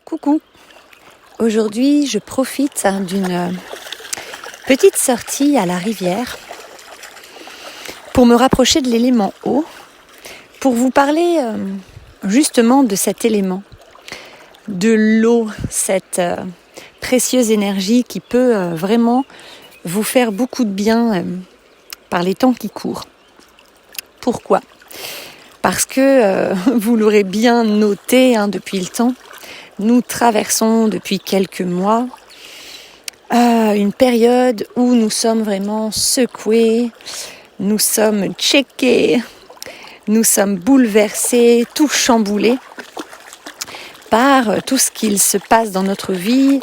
Coucou, aujourd'hui je profite d'une petite sortie à la rivière pour me rapprocher de l'élément eau, pour vous parler justement de cet élément, de l'eau, cette précieuse énergie qui peut vraiment vous faire beaucoup de bien par les temps qui courent. Pourquoi ? Parce que vous l'aurez bien noté depuis le temps, nous traversons depuis quelques mois une période où nous sommes vraiment secoués, nous sommes checkés, nous sommes bouleversés, tout chamboulés par tout ce qu'il se passe dans notre vie,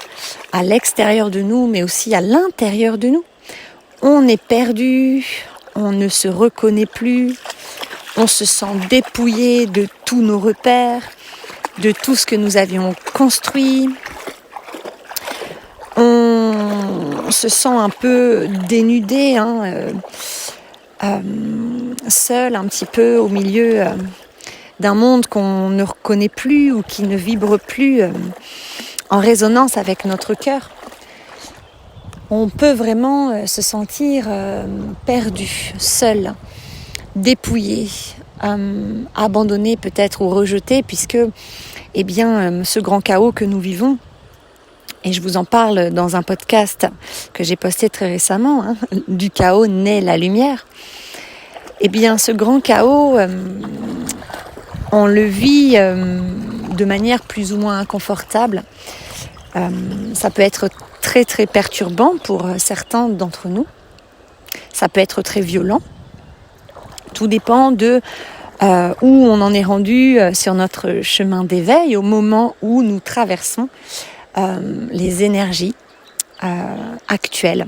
à l'extérieur de nous, mais aussi à l'intérieur de nous. On est perdu, on ne se reconnaît plus, on se sent dépouillé de tous nos repères, de tout ce que nous avions construit. On se sent un peu dénudé, seul un petit peu au milieu d'un monde qu'on ne reconnaît plus ou qui ne vibre plus en résonance avec notre cœur. On peut vraiment se sentir perdu, seul, dépouillé, abandonné peut-être ou rejeté, puisque ce grand chaos que nous vivons, et je vous en parle dans un podcast que j'ai posté très récemment, du chaos naît la lumière. Ce grand chaos, on le vit de manière plus ou moins inconfortable. Ça peut être très très perturbant pour certains d'entre nous. Ça peut être très violent. Tout dépend de où on en est rendu sur notre chemin d'éveil au moment où nous traversons les énergies actuelles.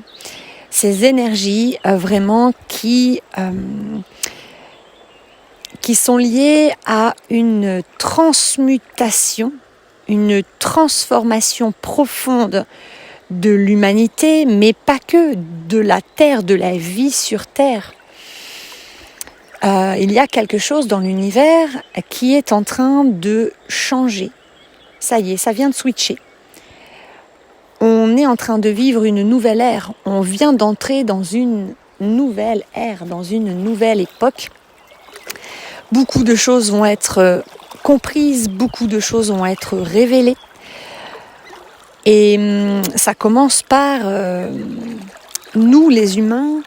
Ces énergies vraiment qui sont liées à une transmutation, une transformation profonde de l'humanité, mais pas que, de la Terre, de la vie sur Terre. Il y a quelque chose dans l'univers qui est en train de changer. Ça y est, ça vient de switcher. On est en train de vivre une nouvelle ère. On vient d'entrer dans une nouvelle ère, dans une nouvelle époque. Beaucoup de choses vont être comprises, beaucoup de choses vont être révélées. Et ça commence par nous, les humains,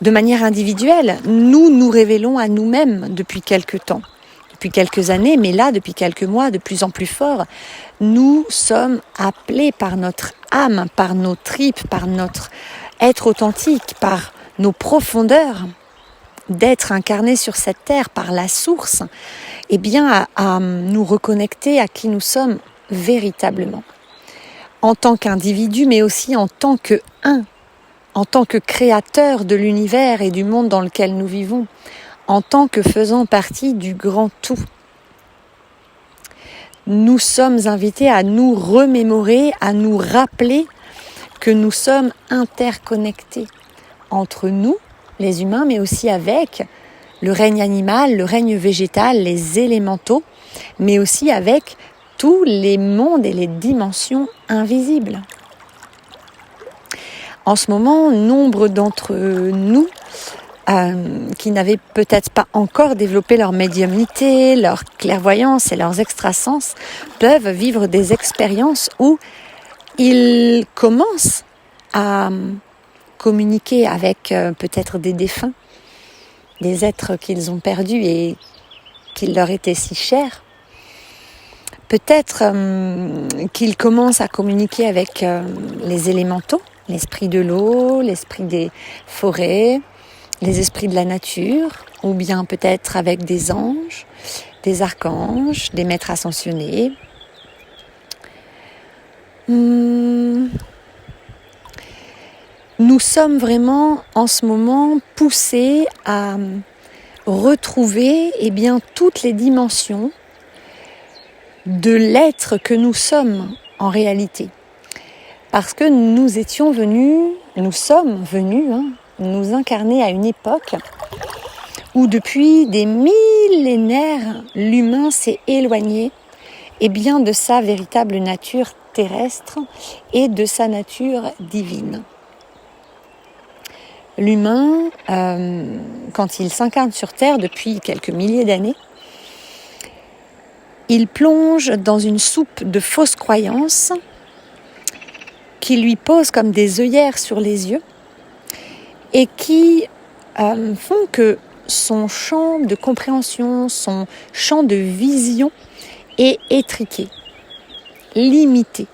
de manière individuelle. Nous révélons à nous-mêmes depuis quelques temps, depuis quelques années, mais là, depuis quelques mois, de plus en plus fort, nous sommes appelés par notre âme, par nos tripes, par notre être authentique, par nos profondeurs, d'être incarnés sur cette terre, par la source, à nous reconnecter à qui nous sommes véritablement. En tant qu'individu, mais aussi en tant que en tant que créateur de l'univers et du monde dans lequel nous vivons, en tant que faisant partie du grand tout. Nous sommes invités à nous remémorer, à nous rappeler que nous sommes interconnectés entre nous, les humains, mais aussi avec le règne animal, le règne végétal, les élémentaux, mais aussi avec tous les mondes et les dimensions invisibles. En ce moment, nombre d'entre nous qui n'avaient peut-être pas encore développé leur médiumnité, leur clairvoyance et leurs extrasens peuvent vivre des expériences où ils commencent à communiquer avec peut-être des défunts, des êtres qu'ils ont perdus et qui leur étaient si chers. Peut-être qu'ils commencent à communiquer avec les élémentaux, l'esprit de l'eau, l'esprit des forêts, les esprits de la nature, ou bien peut-être avec des anges, des archanges, des maîtres ascensionnés. Nous sommes vraiment en ce moment poussés à retrouver toutes les dimensions de l'être que nous sommes en réalité. Parce que nous sommes venus nous incarner à une époque où depuis des millénaires, l'humain s'est éloigné bien de sa véritable nature terrestre et de sa nature divine. L'humain, quand il s'incarne sur Terre depuis quelques milliers d'années, il plonge dans une soupe de fausses croyances qui lui posent comme des œillères sur les yeux et qui font que son champ de compréhension, son champ de vision est étriqué, limité.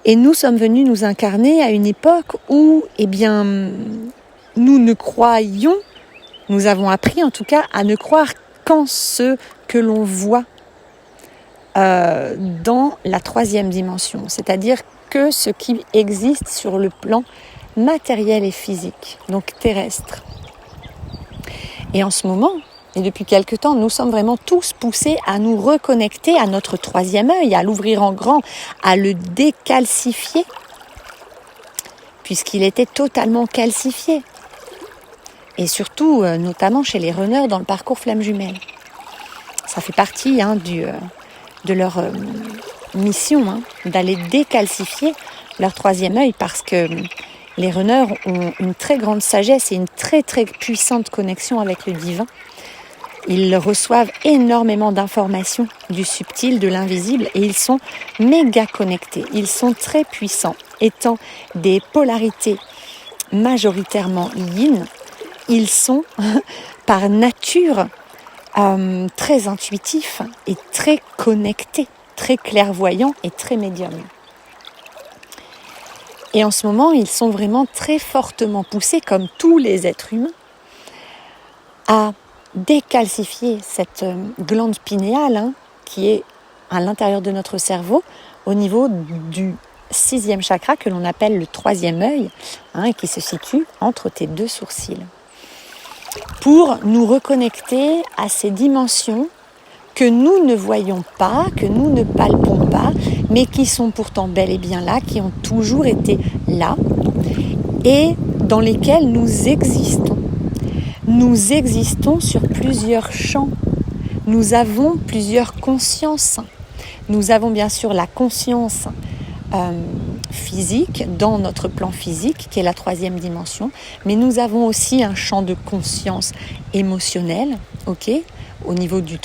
Et nous sommes venus nous incarner à une époque où, nous ne croyions, nous avons appris en tout cas à ne croire qu'en ce que l'on voit dans la troisième dimension, c'est-à-dire que ce qui existe sur le plan matériel et physique, donc terrestre. Et en ce moment, et depuis quelque temps, nous sommes vraiment tous poussés à nous reconnecter à notre troisième œil, à l'ouvrir en grand, à le décalcifier, puisqu'il était totalement calcifié. Et surtout, notamment chez les runners dans le parcours Flamme Jumelle. Ça fait partie de leur mission, d'aller décalcifier leur troisième œil, parce que les runners ont une très grande sagesse et une très très puissante connexion avec le divin. Ils reçoivent énormément d'informations du subtil, de l'invisible, et ils sont méga connectés. Ils sont très puissants. Étant des polarités majoritairement yin, ils sont par nature très intuitifs et très connectés, très clairvoyants et très médiums. Et en ce moment, ils sont vraiment très fortement poussés, comme tous les êtres humains, à décalcifier cette glande pinéale qui est à l'intérieur de notre cerveau au niveau du 6e chakra que l'on appelle le troisième œil, et qui se situe entre tes deux sourcils, pour nous reconnecter à ces dimensions que nous ne voyons pas, que nous ne palpons pas, mais qui sont pourtant bel et bien là, qui ont toujours été là et dans lesquelles nous existons. Nous existons sur plusieurs champs. Nous avons plusieurs consciences. Nous avons bien sûr la conscience physique, dans notre plan physique, qui est la troisième dimension, mais nous avons aussi un champ de conscience émotionnelle, au niveau du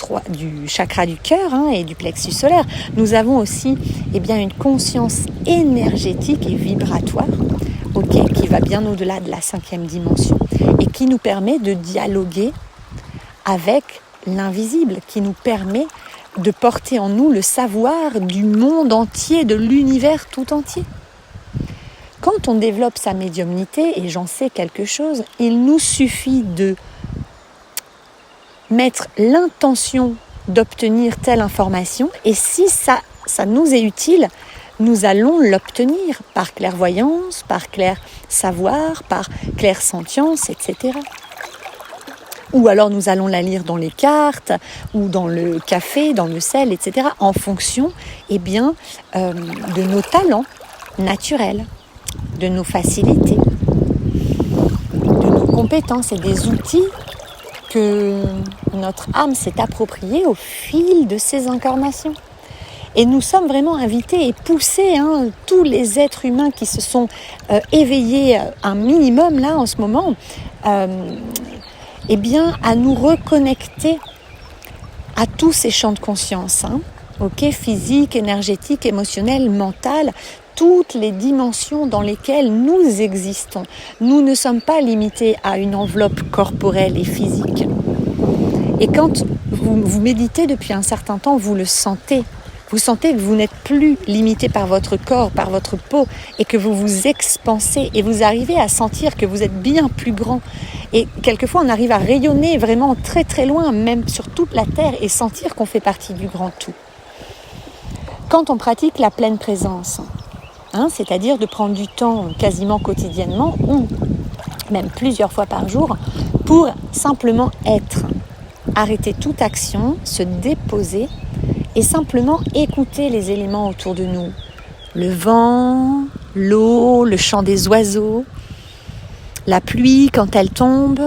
chakra du cœur et du plexus solaire. Nous avons aussi une conscience énergétique et vibratoire, qui va bien au-delà de la 5e dimension et qui nous permet de dialoguer avec l'invisible, qui nous permet de porter en nous le savoir du monde entier, de l'univers tout entier. Quand on développe sa médiumnité, et j'en sais quelque chose, il nous suffit de mettre l'intention d'obtenir telle information, et si ça nous est utile, nous allons l'obtenir par clairvoyance, par clair savoir, par clairsentience, etc. Ou alors nous allons la lire dans les cartes, ou dans le café, dans le sel, etc. en fonction de nos talents naturels, de nos facilités, de nos compétences et des outils que notre âme s'est appropriée au fil de ses incarnations. Et nous sommes vraiment invités et poussés, tous les êtres humains qui se sont éveillés un minimum là en ce moment, à nous reconnecter à tous ces champs de conscience, physique, énergétique, émotionnel, mental, toutes les dimensions dans lesquelles nous existons. Nous ne sommes pas limités à une enveloppe corporelle et physique. Et quand vous méditez depuis un certain temps, vous le sentez. Vous sentez que vous n'êtes plus limité par votre corps, par votre peau, et que vous vous expansez et vous arrivez à sentir que vous êtes bien plus grand. Et quelquefois, on arrive à rayonner vraiment très très loin, même sur toute la Terre, et sentir qu'on fait partie du grand tout. Quand on pratique la pleine présence, c'est-à-dire de prendre du temps quasiment quotidiennement, ou même plusieurs fois par jour, pour simplement être, arrêter toute action, se déposer, et simplement écouter les éléments autour de nous. Le vent, l'eau, le chant des oiseaux, la pluie quand elle tombe,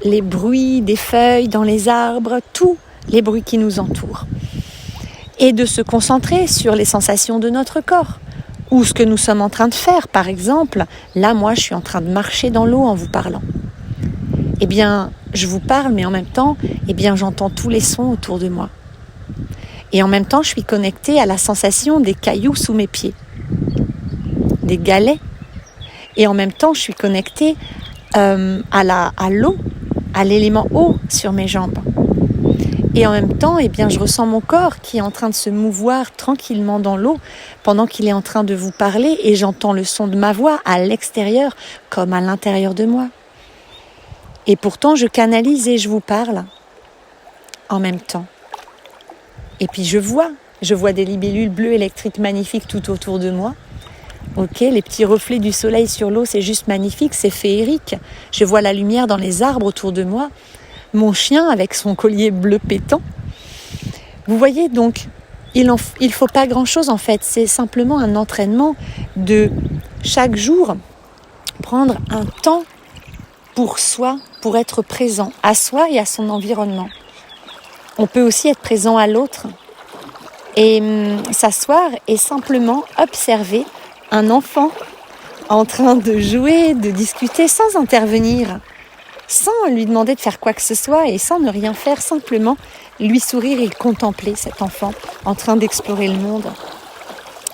les bruits des feuilles dans les arbres, tout les bruits qui nous entourent. Et de se concentrer sur les sensations de notre corps ou ce que nous sommes en train de faire. Par exemple, là, moi, je suis en train de marcher dans l'eau en vous parlant. Eh bien, je vous parle, mais en même temps, eh bien, j'entends tous les sons autour de moi. Et en même temps, je suis connectée à la sensation des cailloux sous mes pieds, des galets. Et en même temps, je suis connectée à l'eau, à l'élément eau sur mes jambes. Et en même temps, eh bien, je ressens mon corps qui est en train de se mouvoir tranquillement dans l'eau pendant qu'il est en train de vous parler et j'entends le son de ma voix à l'extérieur comme à l'intérieur de moi. Et pourtant, je canalise et je vous parle en même temps. Et puis je vois des libellules bleues électriques magnifiques tout autour de moi. Ok, les petits reflets du soleil sur l'eau, c'est juste magnifique, c'est féerique. Je vois la lumière dans les arbres autour de moi. Mon chien avec son collier bleu pétant. Vous voyez donc, il faut pas grand-chose en fait. C'est simplement un entraînement de chaque jour prendre un temps pour soi, pour être présent à soi et à son environnement. On peut aussi être présent à l'autre et s'asseoir et simplement observer un enfant en train de jouer, de discuter sans intervenir, sans lui demander de faire quoi que ce soit et sans ne rien faire, simplement lui sourire et contempler cet enfant en train d'explorer le monde.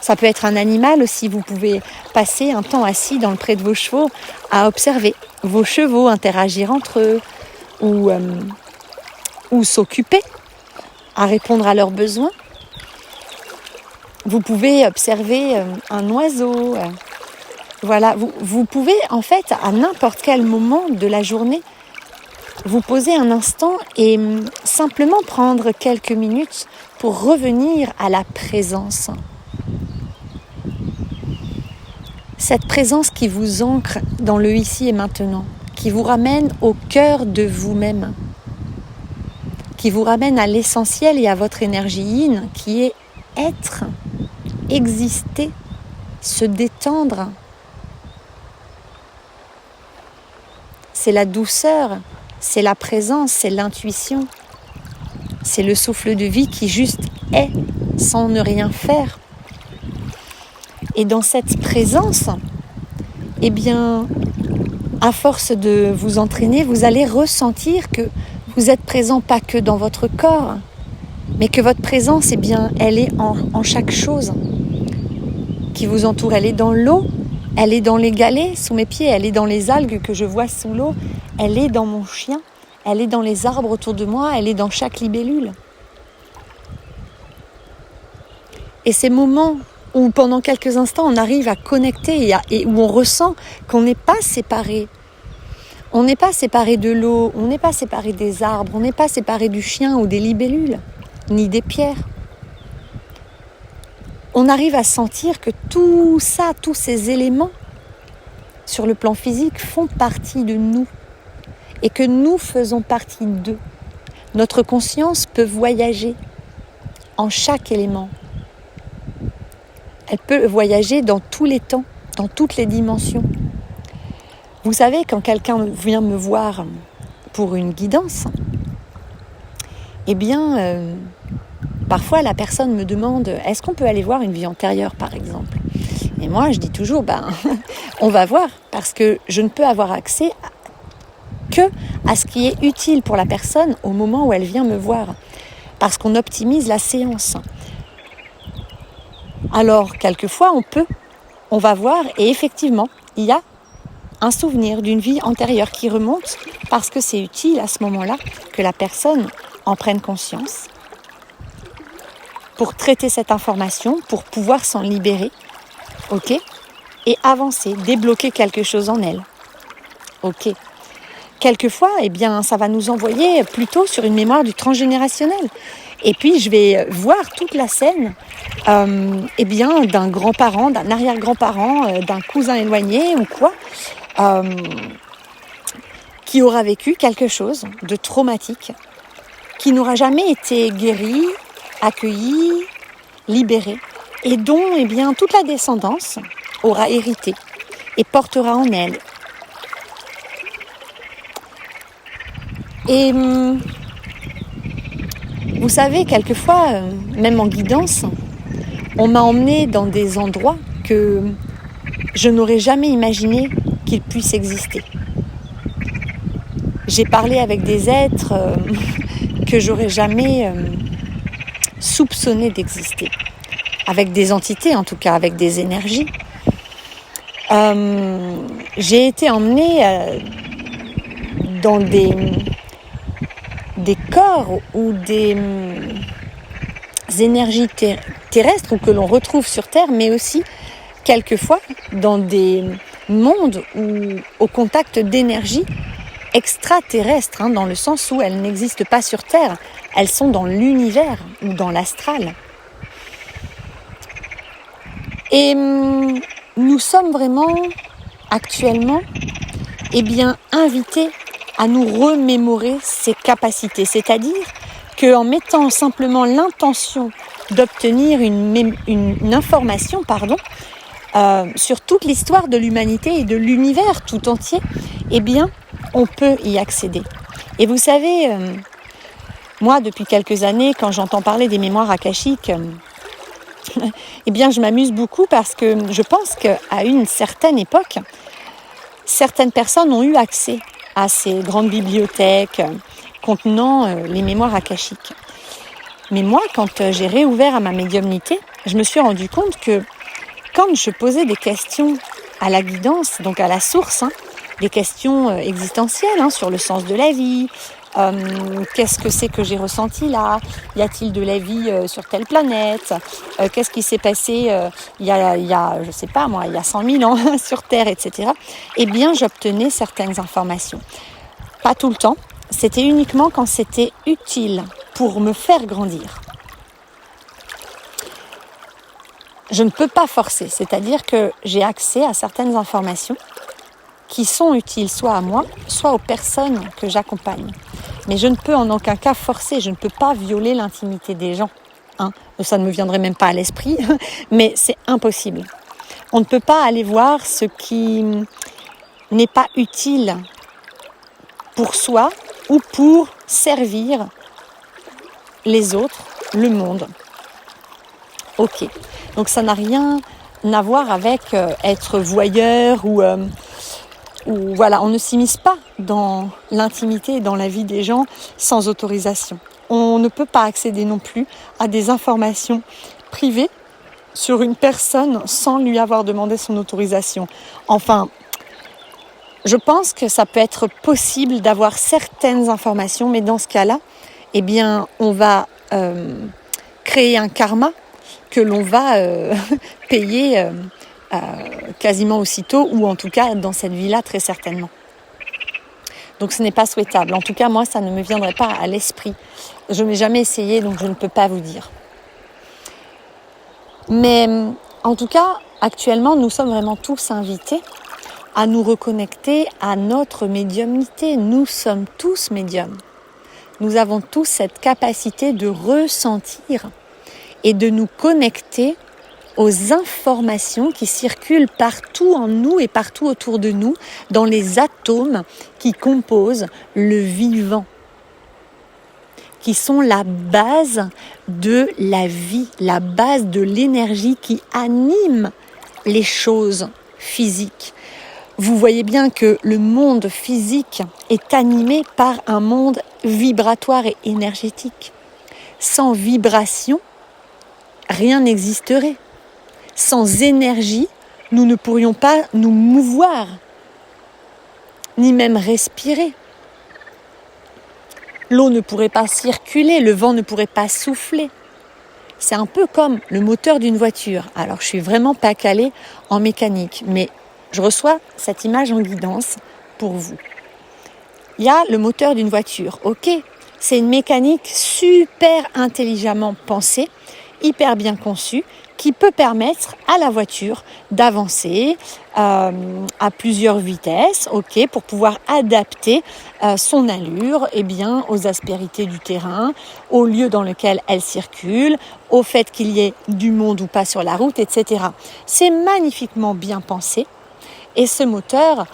Ça peut être un animal aussi, vous pouvez passer un temps assis dans le pré de vos chevaux à observer vos chevaux interagir entre eux ou s'occuper, à répondre à leurs besoins. Vous pouvez observer un oiseau. Voilà, vous pouvez en fait à n'importe quel moment de la journée vous poser un instant et simplement prendre quelques minutes pour revenir à la présence. Cette présence qui vous ancre dans le ici et maintenant, qui vous ramène au cœur de vous-même, qui vous ramène à l'essentiel et à votre énergie yin, qui est être, exister, se détendre. C'est la douceur, c'est la présence, c'est l'intuition, c'est le souffle de vie qui juste est, sans ne rien faire. Et dans cette présence, eh bien, à force de vous entraîner, vous allez ressentir que vous êtes présent pas que dans votre corps, mais que votre présence, eh bien, elle est en chaque chose qui vous entoure. Elle est dans l'eau, elle est dans les galets sous mes pieds, elle est dans les algues que je vois sous l'eau, elle est dans mon chien, elle est dans les arbres autour de moi, elle est dans chaque libellule. Et ces moments où pendant quelques instants on arrive à connecter et où on ressent qu'on n'est pas séparés. On n'est pas séparés de l'eau, on n'est pas séparés des arbres, on n'est pas séparés du chien ou des libellules, ni des pierres. On arrive à sentir que tout ça, tous ces éléments sur le plan physique font partie de nous et que nous faisons partie d'eux. Notre conscience peut voyager en chaque élément. Elle peut voyager dans tous les temps, dans toutes les dimensions. Vous savez, quand quelqu'un vient me voir pour une guidance, eh bien, parfois la personne me demande « Est-ce qu'on peut aller voir une vie antérieure, par exemple ?» Et moi, je dis toujours « On va voir, parce que je ne peux avoir accès que à ce qui est utile pour la personne au moment où elle vient me voir, parce qu'on optimise la séance. » Alors, quelquefois, on va voir, et effectivement, il y a un souvenir d'une vie antérieure qui remonte parce que c'est utile à ce moment-là que la personne en prenne conscience pour traiter cette information, pour pouvoir s'en libérer, ok, et avancer, débloquer quelque chose en elle, ok. Quelquefois, eh bien, ça va nous envoyer plutôt sur une mémoire du transgénérationnel. Et puis, je vais voir toute la scène eh bien, d'un grand-parent, d'un arrière-grand-parent, d'un cousin éloigné ou quoi, qui aura vécu quelque chose de traumatique, qui n'aura jamais été guéri, accueilli, libéré, et dont eh bien, toute la descendance aura hérité et portera en elle. Et Vous savez, quelquefois, même en guidance, on m'a emmenée dans des endroits que je n'aurais jamais imaginé qu'ils puissent exister. J'ai parlé avec des êtres que j'aurais jamais soupçonné d'exister. Avec des entités, en tout cas, avec des énergies. J'ai été emmenée dans des corps ou des énergies terrestres ou que l'on retrouve sur Terre, mais aussi quelquefois dans des mondes où, au contact d'énergies extraterrestres, dans le sens où elles n'existent pas sur Terre, elles sont dans l'univers ou dans l'astral. Et nous sommes vraiment actuellement invités à nous remémorer ces capacités, c'est-à-dire qu'en mettant simplement l'intention d'obtenir une information sur toute l'histoire de l'humanité et de l'univers tout entier, on peut y accéder. Et vous savez, moi depuis quelques années, quand j'entends parler des mémoires akashiques, je m'amuse beaucoup parce que je pense qu'à une certaine époque, certaines personnes ont eu accès à ces grandes bibliothèques contenant les mémoires akashiques. Mais moi, quand j'ai réouvert à ma médiumnité, je me suis rendu compte que quand je posais des questions à la guidance, donc à la source, des questions existentielles sur le sens de la vie, qu'est-ce que c'est que j'ai ressenti là, y a-t-il de la vie sur telle planète, qu'est-ce qui s'est passé il y a, je sais pas moi, il y a 100 000 ans sur Terre, etc. J'obtenais certaines informations. Pas tout le temps, c'était uniquement quand c'était utile pour me faire grandir. Je ne peux pas forcer, c'est-à-dire que j'ai accès à certaines informations qui sont utiles soit à moi, soit aux personnes que j'accompagne. Mais je ne peux en aucun cas forcer, je ne peux pas violer l'intimité des gens. Ça ne me viendrait même pas à l'esprit, mais c'est impossible. On ne peut pas aller voir ce qui n'est pas utile pour soi ou pour servir les autres, le monde. Ok, donc ça n'a rien à voir avec être voyeur ou voilà, on ne s'immisce pas dans l'intimité et dans la vie des gens sans autorisation. On ne peut pas accéder non plus à des informations privées sur une personne sans lui avoir demandé son autorisation. Enfin, je pense que ça peut être possible d'avoir certaines informations, mais dans ce cas-là, on va créer un karma que l'on va payer quasiment aussitôt, ou en tout cas dans cette vie-là très certainement. Donc ce n'est pas souhaitable. En tout cas, moi, ça ne me viendrait pas à l'esprit. Je n'ai jamais essayé, donc je ne peux pas vous dire. Mais en tout cas, actuellement, nous sommes vraiment tous invités à nous reconnecter à notre médiumnité. Nous sommes tous médiums. Nous avons tous cette capacité de ressentir et de nous connecter aux informations qui circulent partout en nous et partout autour de nous, dans les atomes qui composent le vivant, qui sont la base de la vie, la base de l'énergie qui anime les choses physiques. Vous voyez bien que le monde physique est animé par un monde vibratoire et énergétique. Sans vibration, rien n'existerait. Sans énergie, nous ne pourrions pas nous mouvoir, ni même respirer. L'eau ne pourrait pas circuler, le vent ne pourrait pas souffler. C'est un peu comme le moteur d'une voiture. Alors, je suis vraiment pas calée en mécanique, mais je reçois cette image en guidance pour vous. Il y a le moteur d'une voiture, ok, c'est une mécanique super intelligemment pensée, hyper bien conçue, qui peut permettre à la voiture d'avancer à plusieurs vitesses, ok, pour pouvoir adapter son allure aux aspérités du terrain, au lieu dans lequel elle circule, au fait qu'il y ait du monde ou pas sur la route, etc. C'est magnifiquement bien pensé et ce moteur,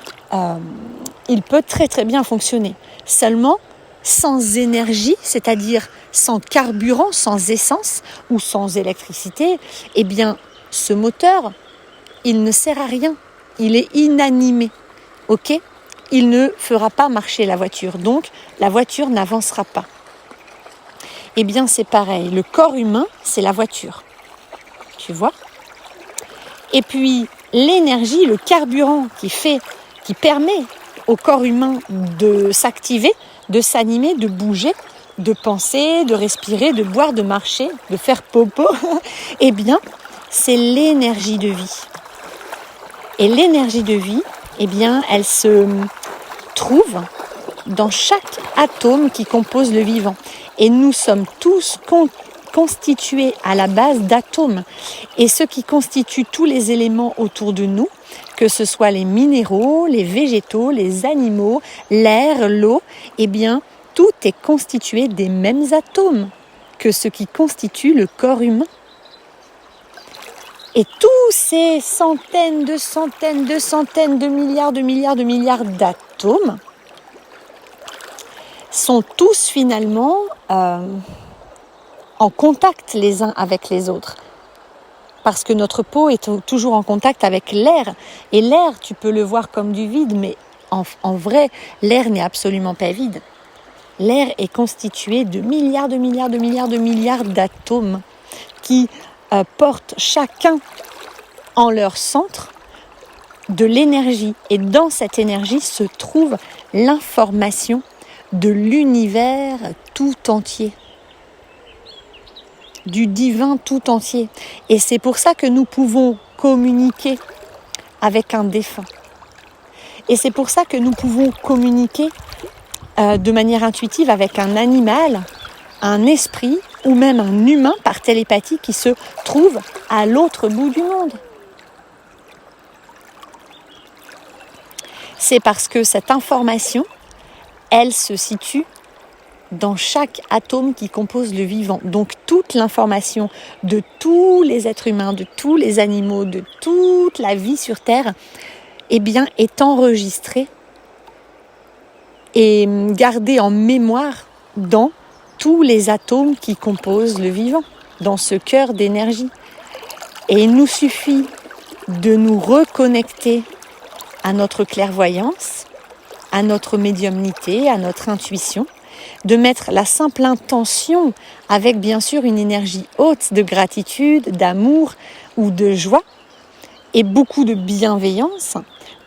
il peut très très bien fonctionner. Seulement, sans énergie, c'est-à-dire sans carburant, sans essence ou sans électricité, eh bien, ce moteur, il ne sert à rien. Il est inanimé, ok ? Il ne fera pas marcher la voiture, donc la voiture n'avancera pas. Eh bien, c'est pareil. Le corps humain, c'est la voiture. Tu vois ? Et puis, l'énergie, le carburant qui permet au corps humain de s'activer, de s'animer, de bouger, de penser, de respirer, de boire, de marcher, de faire popo, eh bien, c'est l'énergie de vie. Et l'énergie de vie, eh bien, elle se trouve dans chaque atome qui compose le vivant. Et nous sommes tous constitués à la base d'atomes. Et ce qui constitue tous les éléments autour de nous, que ce soit les minéraux, les végétaux, les animaux, l'air, l'eau, eh bien, tout est constitué des mêmes atomes que ce qui constitue le corps humain. Et tous ces centaines de milliards d'atomes sont tous finalement en contact les uns avec les autres. Parce que notre peau est toujours en contact avec l'air. Et l'air, tu peux le voir comme du vide, mais en vrai, l'air n'est absolument pas vide. L'air est constitué de milliards d'atomes qui portent chacun en leur centre de l'énergie. Et dans cette énergie se trouve l'information de l'univers tout entier, du divin tout entier. Et c'est pour ça que nous pouvons communiquer avec un défunt. Et c'est pour ça que nous pouvons communiquer de manière intuitive avec un animal, un esprit ou même un humain par télépathie qui se trouve à l'autre bout du monde. C'est parce que cette information, elle se situe dans chaque atome qui compose le vivant. Donc toute l'information de tous les êtres humains, de tous les animaux, de toute la vie sur Terre, eh bien, est enregistrée et gardée en mémoire dans tous les atomes qui composent le vivant, dans ce cœur d'énergie. Et il nous suffit de nous reconnecter à notre clairvoyance, à notre médiumnité, à notre intuition, de mettre la simple intention avec bien sûr une énergie haute de gratitude, d'amour ou de joie et beaucoup de bienveillance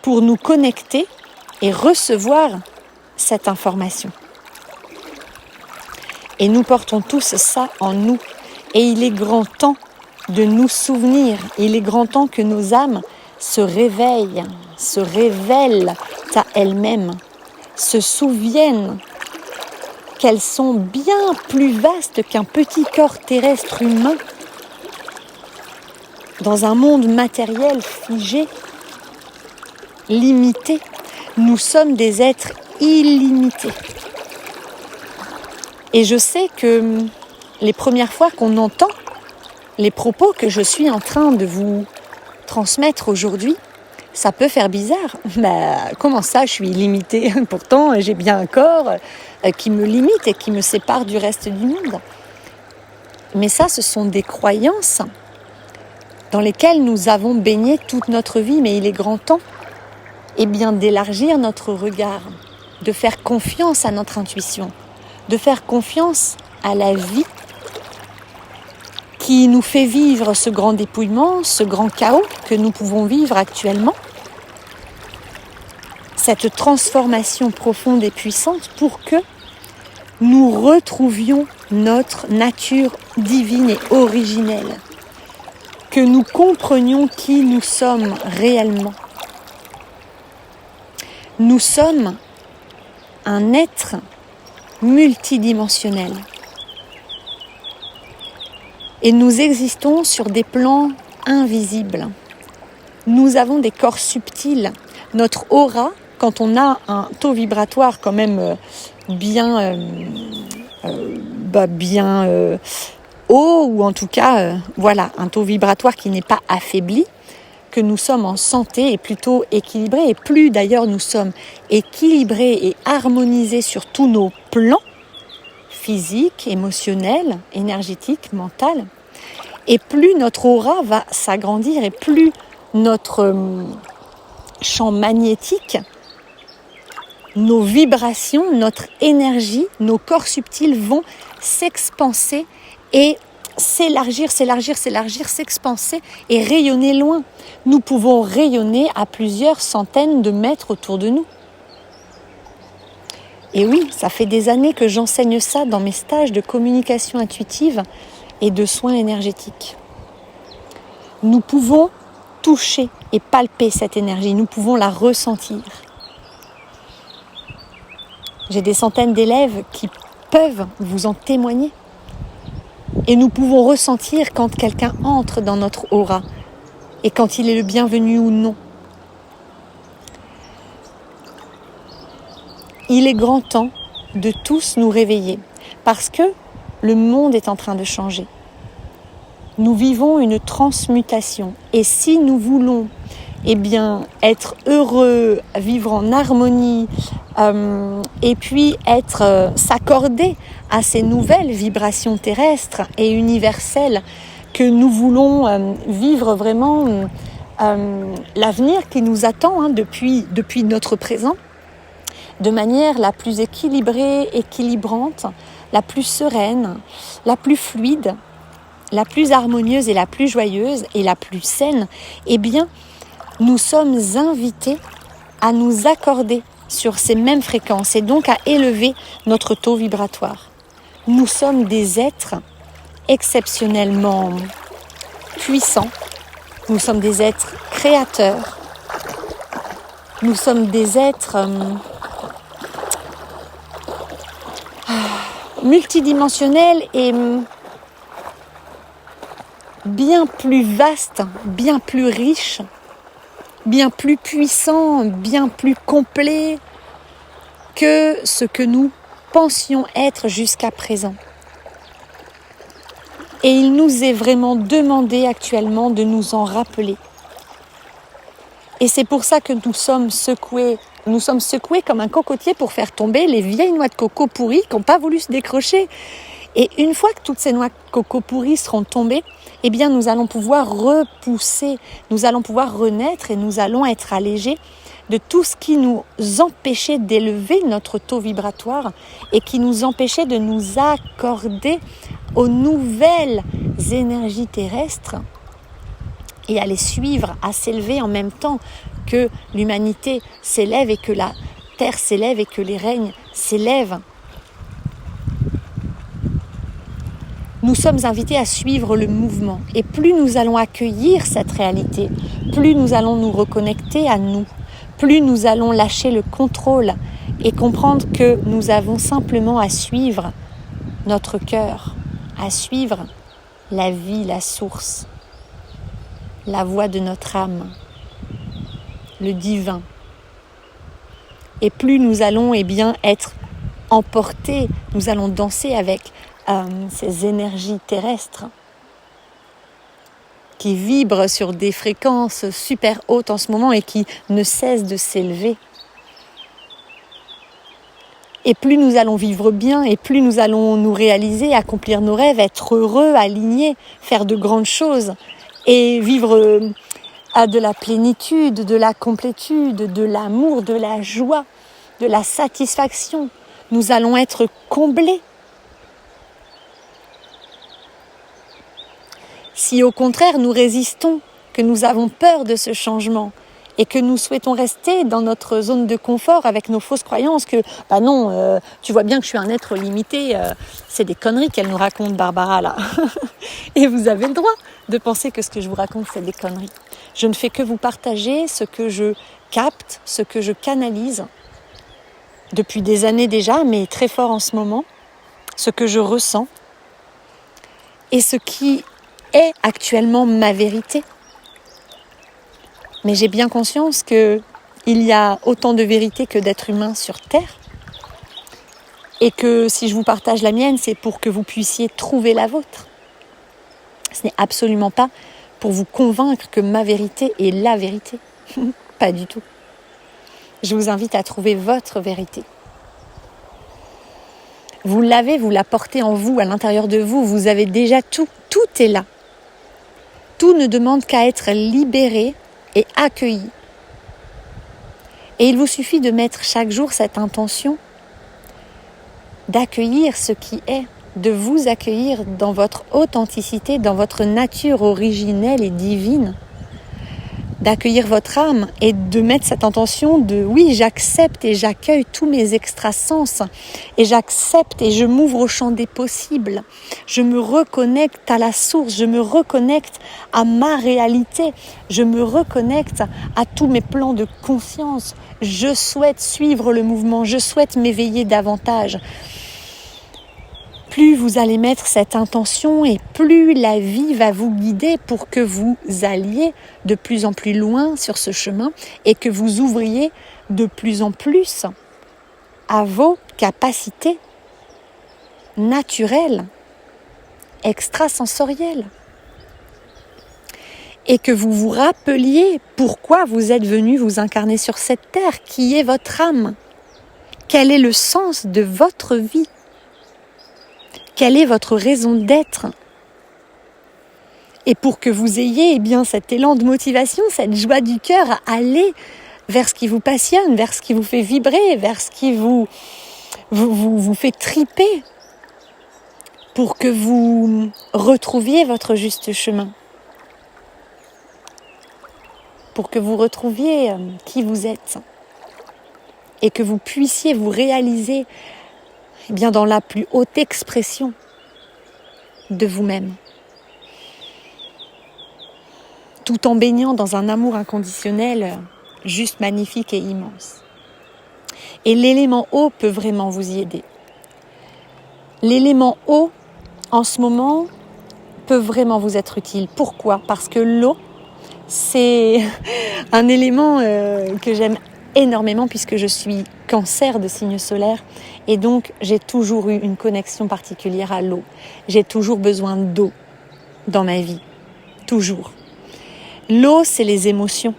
pour nous connecter et recevoir cette information. Et nous portons tous ça en nous. Et il est grand temps de nous souvenir, il est grand temps que nos âmes se réveillent, se révèlent à elles-mêmes, se souviennent qu'elles sont bien plus vastes qu'un petit corps terrestre humain dans un monde matériel figé, limité. Nous sommes des êtres illimités. Et je sais que les premières fois qu'on entend les propos que je suis en train de vous transmettre aujourd'hui, ça peut faire bizarre. Comment ça, je suis illimitée ? Pourtant, j'ai bien un corps qui me limite et qui me sépare du reste du monde. Mais ça, ce sont des croyances dans lesquelles nous avons baigné toute notre vie. Mais il est grand temps d'élargir notre regard, de faire confiance à notre intuition, de faire confiance à la vie qui nous fait vivre ce grand dépouillement, ce grand chaos que nous pouvons vivre actuellement. Cette transformation profonde et puissante pour que nous retrouvions notre nature divine et originelle, que nous comprenions qui nous sommes réellement. Nous sommes un être multidimensionnel et nous existons sur des plans invisibles. Nous avons des corps subtils. Notre aura, quand on a un taux vibratoire quand même bien haut, ou en tout cas un taux vibratoire qui n'est pas affaibli, que nous sommes en santé et plutôt équilibrés. Et plus d'ailleurs nous sommes équilibrés et harmonisés sur tous nos plans, physiques, émotionnels, énergétiques, mentaux, et plus notre aura va s'agrandir et plus notre champ magnétique, nos vibrations, notre énergie, nos corps subtils vont s'expanser et s'élargir, s'expanser et rayonner loin. Nous pouvons rayonner à plusieurs centaines de mètres autour de nous. Et oui, ça fait des années que j'enseigne ça dans mes stages de communication intuitive et de soins énergétiques. Nous pouvons toucher et palper cette énergie, nous pouvons la ressentir. J'ai des centaines d'élèves qui peuvent vous en témoigner. Et nous pouvons ressentir quand quelqu'un entre dans notre aura et quand il est le bienvenu ou non. Il est grand temps de tous nous réveiller parce que le monde est en train de changer. Nous vivons une transmutation et si nous voulons être heureux, vivre en harmonie et puis s'accorder à ces nouvelles vibrations terrestres et universelles que nous voulons vivre vraiment l'avenir qui nous attend depuis notre présent, de manière la plus équilibrée, équilibrante, la plus sereine, la plus fluide, la plus harmonieuse et la plus joyeuse et la plus saine, nous sommes invités à nous accorder sur ces mêmes fréquences et donc à élever notre taux vibratoire. Nous sommes des êtres exceptionnellement puissants, nous sommes des êtres créateurs, nous sommes des êtres multidimensionnels et bien plus vastes, bien plus riches, bien plus puissants, bien plus complets que ce que nous pensions être jusqu'à présent. Et il nous est vraiment demandé actuellement de nous en rappeler. Et c'est pour ça que nous sommes secoués comme un cocotier pour faire tomber les vieilles noix de coco pourries qui n'ont pas voulu se décrocher. Et une fois que toutes ces noix de coco pourries seront tombées, nous allons pouvoir repousser, nous allons pouvoir renaître et nous allons être allégés de tout ce qui nous empêchait d'élever notre taux vibratoire et qui nous empêchait de nous accorder aux nouvelles énergies terrestres et à les suivre, à s'élever en même temps que l'humanité s'élève et que la terre s'élève et que les règnes s'élèvent. Nous sommes invités à suivre le mouvement et plus nous allons accueillir cette réalité, plus nous allons nous reconnecter à nous, plus nous allons lâcher le contrôle et comprendre que nous avons simplement à suivre notre cœur, à suivre la vie, la source, la voix de notre âme, le divin. Et plus nous allons être emportés, nous allons danser avec ces énergies terrestres qui vibrent sur des fréquences super hautes en ce moment et qui ne cessent de s'élever. Et plus nous allons vivre bien et plus nous allons nous réaliser, accomplir nos rêves, être heureux, alignés, faire de grandes choses et vivre à de la plénitude, de la complétude, de l'amour, de la joie, de la satisfaction. Nous allons être comblés. Si au contraire nous résistons, que nous avons peur de ce changement et que nous souhaitons rester dans notre zone de confort avec nos fausses croyances que non, tu vois bien que je suis un être limité, c'est des conneries qu'elle nous raconte Barbara là. Et vous avez le droit de penser que ce que je vous raconte c'est des conneries. Je ne fais que vous partager ce que je capte, ce que je canalise depuis des années déjà, mais très fort en ce moment, ce que je ressens et ce qui est actuellement ma vérité. Mais j'ai bien conscience qu'il y a autant de vérité que d'êtres humains sur Terre et que si je vous partage la mienne, c'est pour que vous puissiez trouver la vôtre. Ce n'est absolument pas pour vous convaincre que ma vérité est la vérité. Pas du tout. Je vous invite à trouver votre vérité. Vous l'avez, vous la portez en vous, à l'intérieur de vous. Vous avez déjà tout. Tout est là. Tout ne demande qu'à être libéré et accueilli. Et il vous suffit de mettre chaque jour cette intention d'accueillir ce qui est, de vous accueillir dans votre authenticité, dans votre nature originelle et divine, d'accueillir votre âme et de mettre cette intention de oui, j'accepte et j'accueille tous mes extrasens et j'accepte et je m'ouvre au champ des possibles. Je me reconnecte à la source, je me reconnecte à ma réalité, je me reconnecte à tous mes plans de conscience. Je souhaite suivre le mouvement, je souhaite m'éveiller davantage. Plus vous allez mettre cette intention et plus la vie va vous guider pour que vous alliez de plus en plus loin sur ce chemin et que vous ouvriez de plus en plus à vos capacités naturelles, extrasensorielles. Et que vous vous rappeliez pourquoi vous êtes venu vous incarner sur cette terre, qui est votre âme, quel est le sens de votre vie. Quelle est votre raison d'être? Et pour que vous ayez cet élan de motivation, cette joie du cœur à aller vers ce qui vous passionne, vers ce qui vous fait vibrer, vers ce qui vous fait triper, pour que vous retrouviez votre juste chemin, pour que vous retrouviez qui vous êtes et que vous puissiez vous réaliser dans la plus haute expression de vous-même, tout en baignant dans un amour inconditionnel juste magnifique et immense. Et l'élément eau peut vraiment vous y aider. L'élément eau, en ce moment, peut vraiment vous être utile. Pourquoi ? Parce que l'eau, c'est un élément que j'aime énormément puisque je suis Cancer de signe solaire et donc j'ai toujours eu une connexion particulière à l'eau. J'ai toujours besoin d'eau dans ma vie, toujours. L'eau, c'est les émotions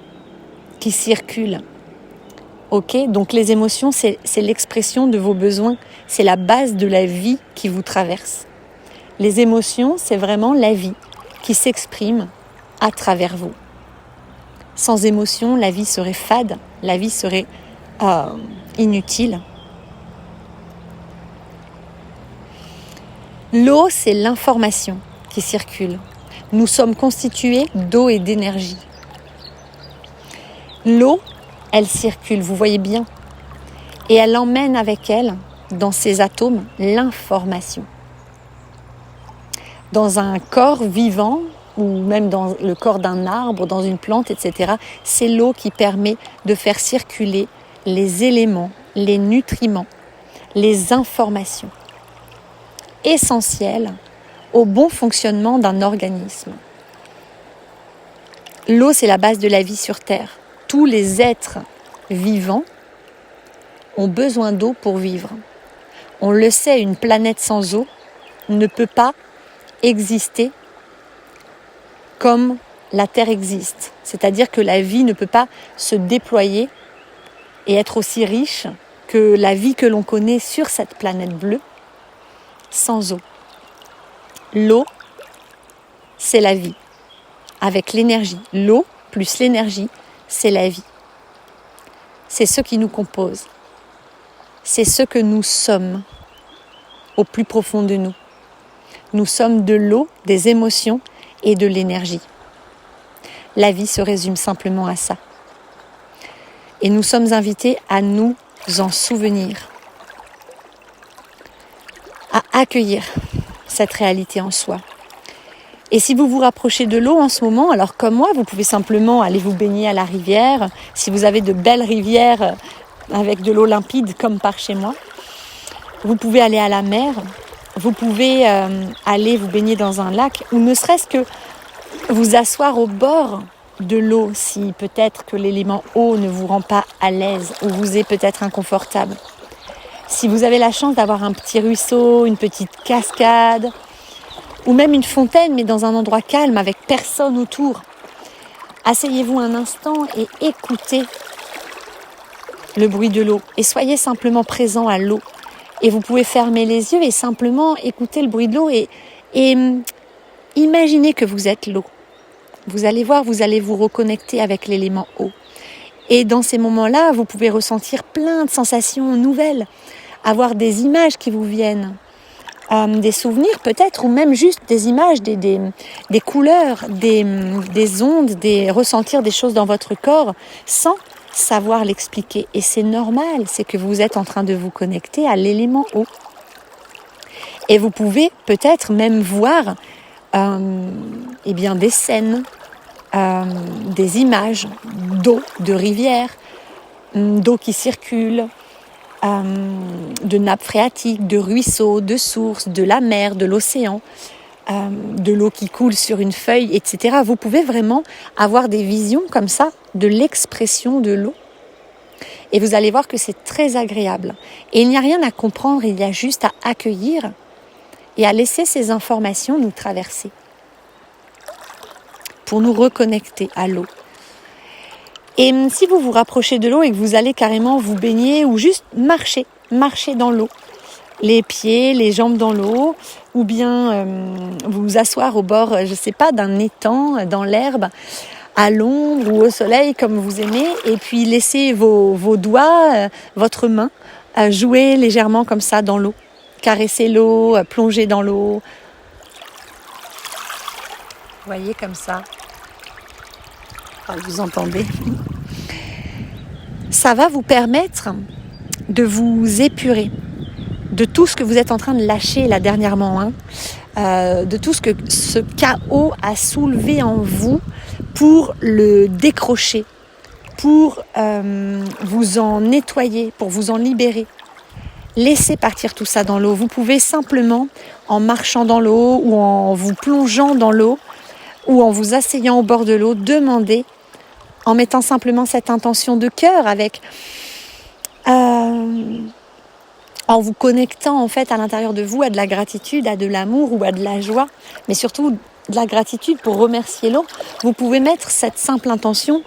qui circulent. Ok, donc les émotions, c'est l'expression de vos besoins, c'est la base de la vie qui vous traverse. Les émotions, c'est vraiment la vie qui s'exprime à travers vous. Sans émotion, la vie serait fade, la vie serait inutile. L'eau, c'est l'information qui circule. Nous sommes constitués d'eau et d'énergie. L'eau, elle circule, vous voyez bien, et elle emmène avec elle, dans ses atomes, l'information. Dans un corps vivant, ou même dans le corps d'un arbre, dans une plante, etc., c'est l'eau qui permet de faire circuler les éléments, les nutriments, les informations essentielles au bon fonctionnement d'un organisme. L'eau, c'est la base de la vie sur Terre. Tous les êtres vivants ont besoin d'eau pour vivre. On le sait, une planète sans eau ne peut pas exister comme la Terre existe. C'est-à-dire que la vie ne peut pas se déployer et être aussi riche que la vie que l'on connaît sur cette planète bleue sans eau. L'eau, c'est la vie, avec l'énergie. L'eau plus l'énergie, c'est la vie. C'est ce qui nous compose. C'est ce que nous sommes au plus profond de nous. Nous sommes de l'eau, des émotions et de l'énergie. La vie se résume simplement à ça. Et nous sommes invités à nous en souvenir, à accueillir cette réalité en soi. Et si vous vous rapprochez de l'eau en ce moment, alors comme moi, vous pouvez simplement aller vous baigner à la rivière. Si vous avez de belles rivières avec de l'eau limpide comme par chez moi, vous pouvez aller à la mer, vous pouvez aller vous baigner dans un lac ou ne serait-ce que vous asseoir au bord de l'eau si peut-être que l'élément eau ne vous rend pas à l'aise ou vous est peut-être inconfortable. Si vous avez la chance d'avoir un petit ruisseau, une petite cascade, ou même une fontaine, mais dans un endroit calme, avec personne autour. Asseyez-vous un instant et écoutez le bruit de l'eau et soyez simplement présent à l'eau. Et vous pouvez fermer les yeux et simplement écouter le bruit de l'eau et imaginez que vous êtes l'eau. Vous allez voir, vous allez vous reconnecter avec l'élément eau. Et dans ces moments-là, vous pouvez ressentir plein de sensations nouvelles, avoir des images qui vous viennent, des souvenirs peut-être, ou même juste des images, des couleurs, des ondes, ressentir des choses dans votre corps sans savoir l'expliquer. Et c'est normal, c'est que vous êtes en train de vous connecter à l'élément eau. Et vous pouvez peut-être même voir des scènes, des images d'eau, de rivières, d'eau qui circule, de nappes phréatiques, de ruisseaux, de sources, de la mer, de l'océan, de l'eau qui coule sur une feuille, etc. Vous pouvez vraiment avoir des visions comme ça de l'expression de l'eau. Et vous allez voir que c'est très agréable. Et il n'y a rien à comprendre, il y a juste à accueillir et à laisser ces informations nous traverser pour nous reconnecter à l'eau. Et si vous vous rapprochez de l'eau et que vous allez carrément vous baigner ou juste marcher dans l'eau, les pieds, les jambes dans l'eau, ou bien vous asseoir au bord, d'un étang, dans l'herbe, à l'ombre ou au soleil comme vous aimez, et puis laisser vos doigts, votre main, jouer légèrement comme ça dans l'eau, caresser l'eau, plonger dans l'eau. Vous voyez comme ça. Vous entendez. Ça va vous permettre de vous épurer de tout ce que vous êtes en train de lâcher là dernièrement, de tout ce que ce chaos a soulevé en vous pour le décrocher, pour vous en nettoyer, pour vous en libérer. Laissez partir tout ça dans l'eau. Vous pouvez simplement, en marchant dans l'eau ou en vous plongeant dans l'eau ou en vous asseyant au bord de l'eau, demander, en mettant simplement cette intention de cœur avec... en vous connectant en fait à l'intérieur de vous à de la gratitude, à de l'amour ou à de la joie, mais surtout de la gratitude pour remercier l'eau. Vous pouvez mettre cette simple intention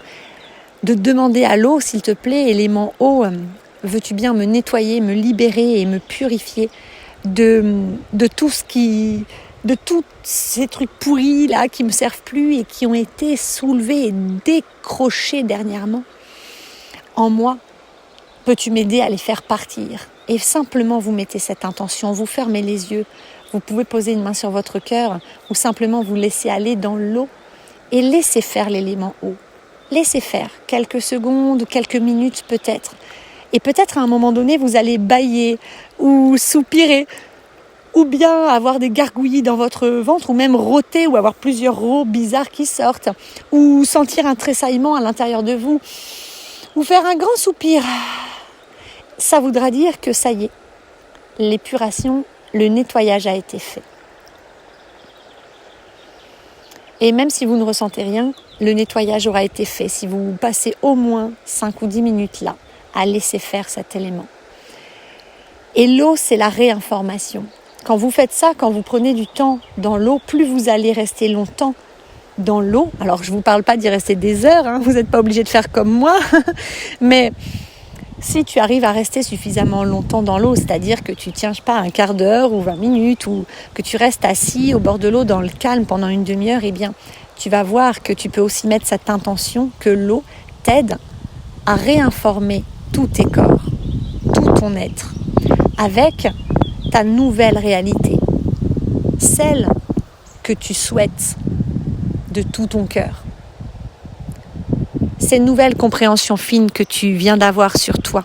de demander à l'eau, s'il te plaît, élément eau, veux-tu bien me nettoyer, me libérer et me purifier de tout ce qui... de tous ces trucs pourris là qui me servent plus et qui ont été soulevés et décrochés dernièrement en moi. Peux-tu m'aider à les faire partir? Et simplement vous mettez cette intention, vous fermez les yeux, vous pouvez poser une main sur votre cœur ou simplement vous laisser aller dans l'eau et laissez faire l'élément eau. Laissez faire quelques secondes, quelques minutes peut-être. Et peut-être à un moment donné vous allez bâiller ou soupirer ou bien avoir des gargouillis dans votre ventre, ou même rôter, ou avoir plusieurs rots bizarres qui sortent, ou sentir un tressaillement à l'intérieur de vous, ou faire un grand soupir. Ça voudra dire que ça y est, l'épuration, le nettoyage a été fait. Et même si vous ne ressentez rien, le nettoyage aura été fait, si vous passez au moins 5 ou 10 minutes là, à laisser faire cet élément. Et l'eau, c'est la réinformation. Quand vous faites ça, quand vous prenez du temps dans l'eau, plus vous allez rester longtemps dans l'eau. Alors, je ne vous parle pas d'y rester des heures, vous n'êtes pas obligé de faire comme moi. Mais si tu arrives à rester suffisamment longtemps dans l'eau, c'est-à-dire que tu ne tiens pas un quart d'heure ou 20 minutes, ou que tu restes assis au bord de l'eau dans le calme pendant une demi-heure, eh bien, tu vas voir que tu peux aussi mettre cette intention que l'eau t'aide à réinformer tous tes corps, tout ton être, avec ta nouvelle réalité, celle que tu souhaites de tout ton cœur. Ces nouvelles compréhensions fines que tu viens d'avoir sur toi,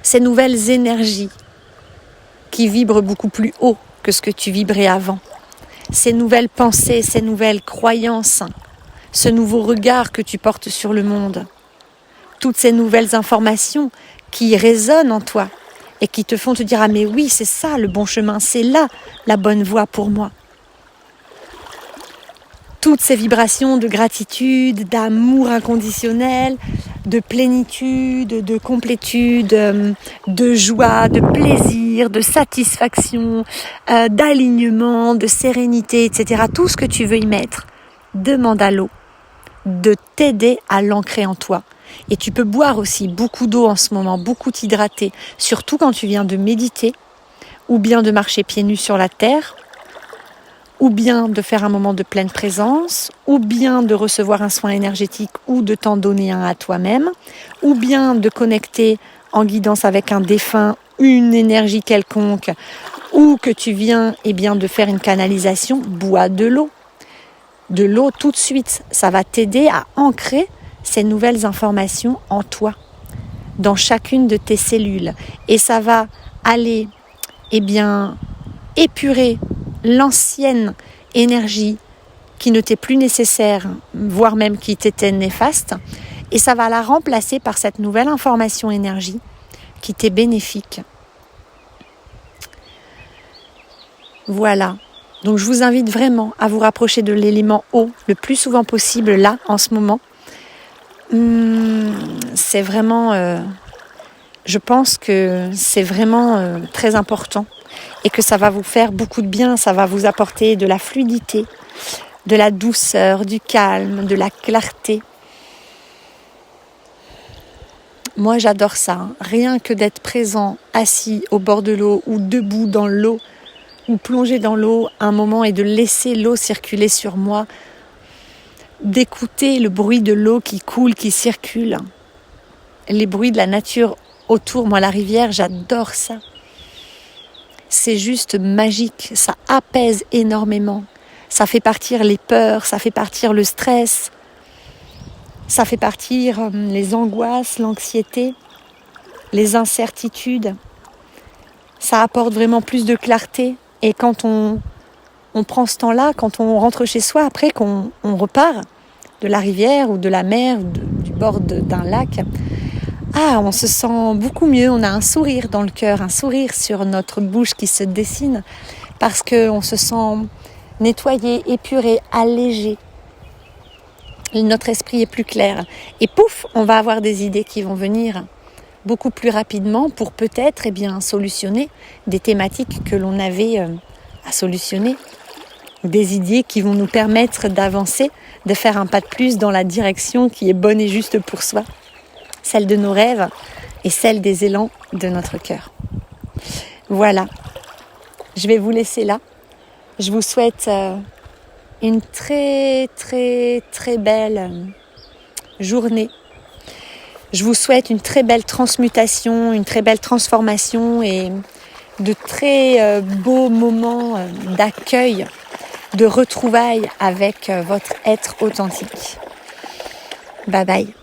ces nouvelles énergies qui vibrent beaucoup plus haut que ce que tu vibrais avant, ces nouvelles pensées, ces nouvelles croyances, ce nouveau regard que tu portes sur le monde, toutes ces nouvelles informations qui résonnent en toi et qui te font te dire « Ah mais oui, c'est ça le bon chemin, c'est là la bonne voie pour moi ». toutes ces vibrations de gratitude, d'amour inconditionnel, de plénitude, de complétude, de joie, de plaisir, de satisfaction, d'alignement, de sérénité, etc. Tout ce que tu veux y mettre, demande à l'eau de t'aider à l'ancrer en toi. Et tu peux boire aussi beaucoup d'eau en ce moment, beaucoup t'hydrater, surtout quand tu viens de méditer, ou bien de marcher pieds nus sur la terre, ou bien de faire un moment de pleine présence, ou bien de recevoir un soin énergétique ou de t'en donner un à toi-même, ou bien de connecter en guidance avec un défunt, une énergie quelconque, ou que tu viens de faire une canalisation, bois de l'eau. De l'eau tout de suite, ça va t'aider à ancrer ces nouvelles informations en toi, dans chacune de tes cellules. Et ça va aller épurer l'ancienne énergie qui ne t'est plus nécessaire, voire même qui t'était néfaste, et ça va la remplacer par cette nouvelle information énergie qui t'est bénéfique. Voilà. Donc je vous invite vraiment à vous rapprocher de l'élément eau le plus souvent possible là, en ce moment. C'est vraiment, je pense que c'est vraiment très important et que ça va vous faire beaucoup de bien, ça va vous apporter de la fluidité, de la douceur, du calme, de la clarté. Moi j'adore ça, rien que d'être présent, assis au bord de l'eau ou debout dans l'eau, ou plonger dans l'eau un moment et de laisser l'eau circuler sur moi, d'écouter le bruit de l'eau qui coule, qui circule, les bruits de la nature autour. Moi, la rivière, j'adore ça. C'est juste magique, ça apaise énormément, ça fait partir les peurs, ça fait partir le stress, ça fait partir les angoisses, l'anxiété, les incertitudes. Ça apporte vraiment plus de clarté. Et quand on prend ce temps-là, quand on rentre chez soi, après qu'on repart de la rivière ou de la mer, du bord d'un lac, on se sent beaucoup mieux, on a un sourire dans le cœur, un sourire sur notre bouche qui se dessine, parce qu'on se sent nettoyé, épuré, allégé. Notre esprit est plus clair. Et pouf, on va avoir des idées qui vont venir beaucoup plus rapidement pour peut-être solutionner des thématiques que l'on avait à solutionner, des idées qui vont nous permettre d'avancer, de faire un pas de plus dans la direction qui est bonne et juste pour soi, celle de nos rêves et celle des élans de notre cœur. Voilà, je vais vous laisser là. Je vous souhaite une très très très belle journée. Je vous souhaite une très belle transmutation, une très belle transformation et de très beaux moments d'accueil, de retrouvailles avec votre être authentique. Bye bye.